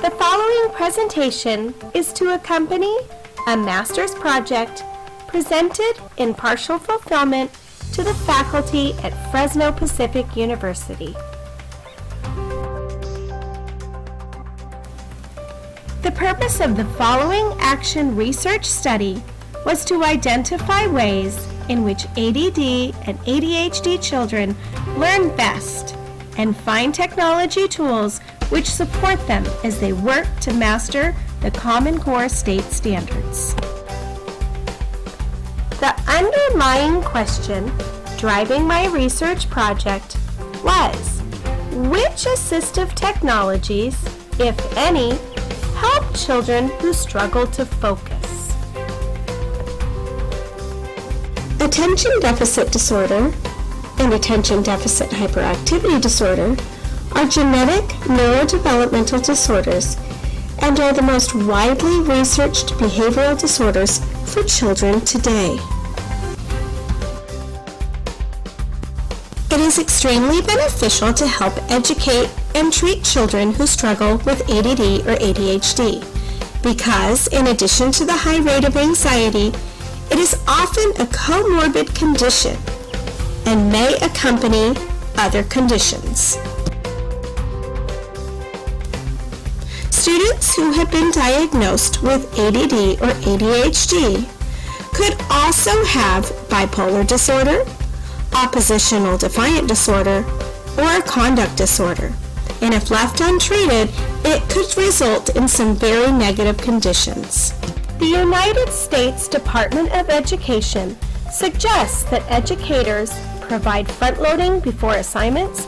The following presentation is to accompany a master's project presented in partial fulfillment to the faculty at Fresno Pacific University. The purpose of the following action research study was to identify ways in which ADD and ADHD children learn best and find technology tools which support them as they work to master the Common Core state standards. The underlying question driving my research project was, which assistive technologies, if any, help children who struggle to focus? Attention deficit disorder and attention deficit hyperactivity disorder are genetic neurodevelopmental disorders and are the most widely researched behavioral disorders for children today. It is extremely beneficial to help educate and treat children who struggle with ADD or ADHD because, in addition to the high rate of anxiety, it is often a comorbid condition and may accompany other conditions. Students who have been diagnosed with ADD or ADHD could also have bipolar disorder, oppositional defiant disorder, or a conduct disorder, and if left untreated, it could result in some very negative conditions. The United States Department of Education suggests that educators provide front-loading before assignments,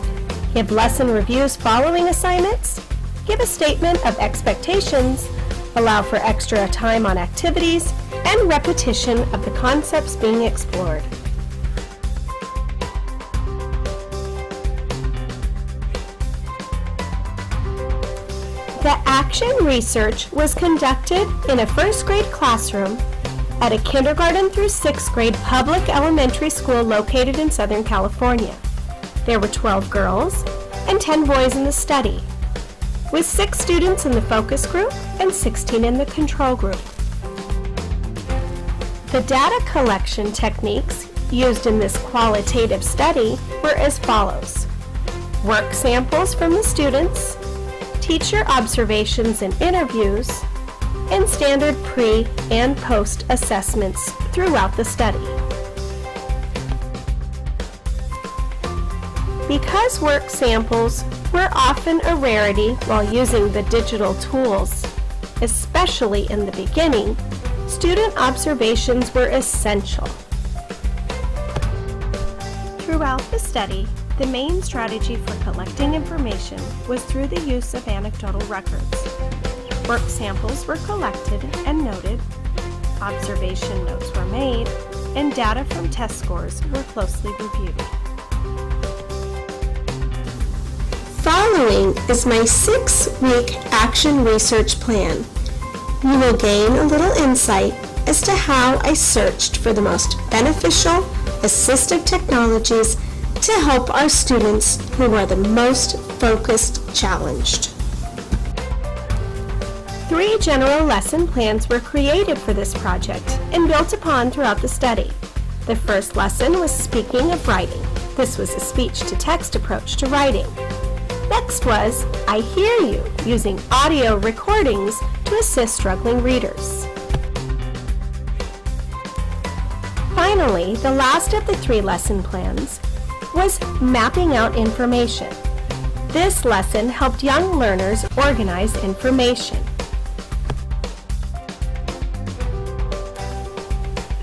give lesson reviews following assignments, give a statement of expectations, allow for extra time on activities, and repetition of the concepts being explored. The action research was conducted in a first grade classroom at a kindergarten through sixth grade public elementary school located in Southern California. There were 12 girls and 10 boys in the study, with 6 students in the focus group and 16 in the control group. The data collection techniques used in this qualitative study were as follows: work samples from the students, teacher observations and interviews, and standard pre- and post-assessments throughout the study. Because work samples were often a rarity while using the digital tools, especially in the beginning, student observations were essential. Throughout the study, the main strategy for collecting information was through the use of anecdotal records. Work samples were collected and noted, observation notes were made, and data from test scores were closely reviewed. Following is my 6-week action research plan. You will gain a little insight as to how I searched for the most beneficial assistive technologies to help our students who are the most focused challenged. 3 general lesson plans were created for this project and built upon throughout the study. The first lesson was speaking of writing. This was a speech-to-text approach to writing. Next was I Hear You, using audio recordings to assist struggling readers. Finally, the last of the 3 lesson plans was mapping out information. This lesson helped young learners organize information.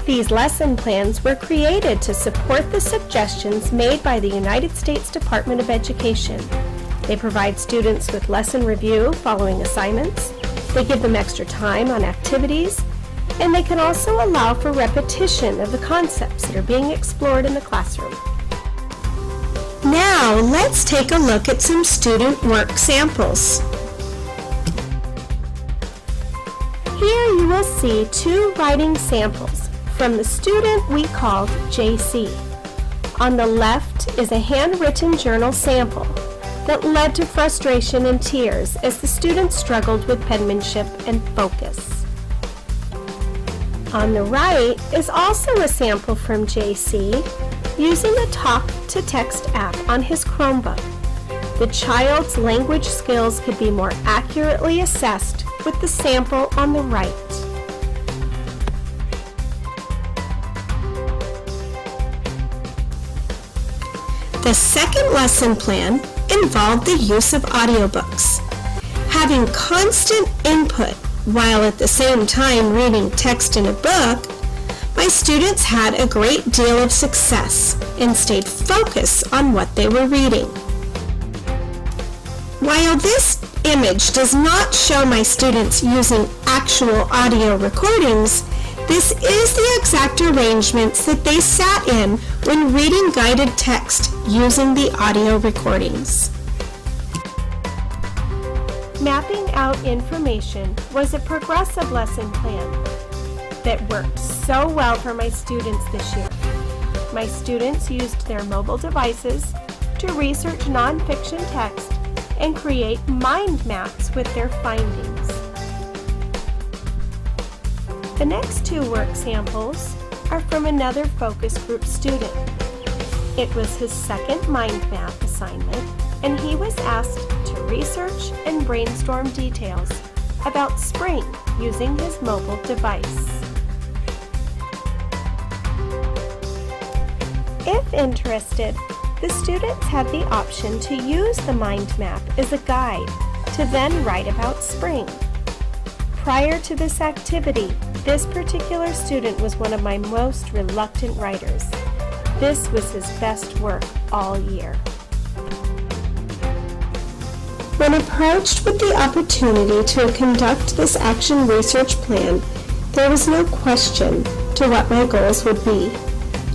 These lesson plans were created to support the suggestions made by the United States Department of Education. They provide students with lesson review following assignments, they give them extra time on activities, and they can also allow for repetition of the concepts that are being explored in the classroom. Now, let's take a look at some student work samples. Here you will see 2 writing samples from the student we called JC. On the left is a handwritten journal sample. that led to frustration and tears as the students struggled with penmanship and focus. On the right is also a sample from JC using a talk-to-text app on his Chromebook. The child's language skills could be more accurately assessed with the sample on the right. The second lesson plan involved the use of audiobooks. Having constant input while at the same time reading text in a book, my students had a great deal of success and stayed focused on what they were reading. While this image does not show my students using actual audio recordings, this is the exact arrangements that they sat in when reading guided text using the audio recordings. Mapping out information was a progressive lesson plan that worked so well for my students this year. My students used their mobile devices to research nonfiction text and create mind maps with their findings. The next two work samples are from another focus group student. It was his second mind map assignment, and he was asked to research and brainstorm details about spring using his mobile device. If interested, the students had the option to use the mind map as a guide to then write about spring. Prior to this activity, this particular student was one of my most reluctant writers. This was his best work all year. When approached with the opportunity to conduct this action research plan, there was no question to what my goals would be.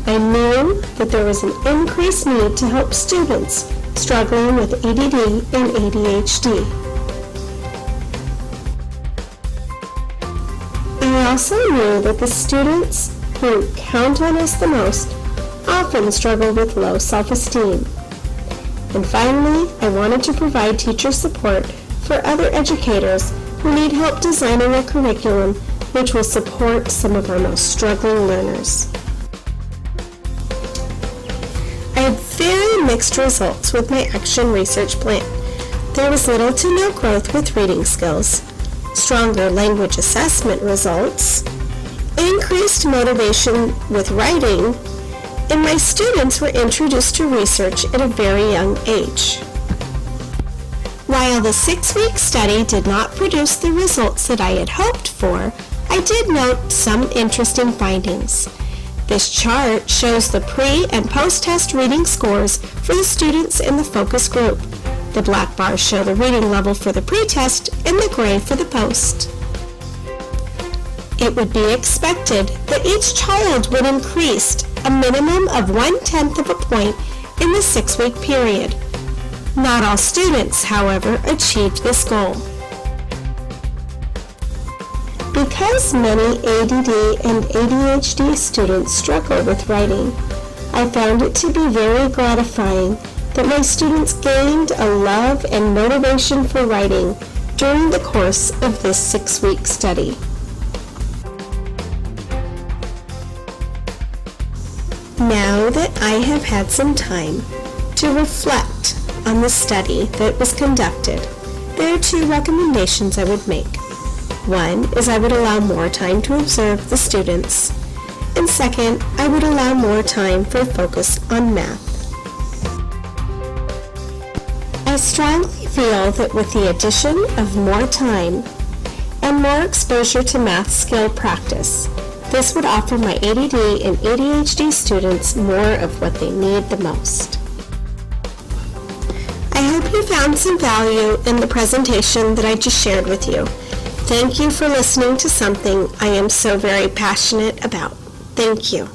I knew that there was an increased need to help students struggling with ADD and ADHD. I also knew that the students who count on us the most often struggle with low self-esteem. And finally, I wanted to provide teacher support for other educators who need help designing a curriculum which will support some of our most struggling learners. I had very mixed results with my action research plan. There was little to no growth with reading skills, stronger language assessment results, increased motivation with writing, and my students were introduced to research at a very young age. While the 6-week study did not produce the results that I had hoped for, I did note some interesting findings. This chart shows the pre- and post-test reading scores for the students in the focus group. The black bars show the reading level for the pre-test and the gray for the post. It would be expected that each child would increase a minimum of 1/10 of a point in the 6-week period. Not all students, however, achieved this goal. Because many ADD and ADHD students struggle with writing, I found it to be very gratifying that my students gained a love and motivation for writing during the course of this 6-week study. Now that I have had some time to reflect on the study that was conducted, there are 2 recommendations I would make. One is I would allow more time to observe the students, and second, I would allow more time for focus on math. I strongly feel that with the addition of more time and more exposure to math skill practice, this would offer my ADD and ADHD students more of what they need the most. I hope you found some value in the presentation that I just shared with you. Thank you for listening to something I am so very passionate about. Thank you.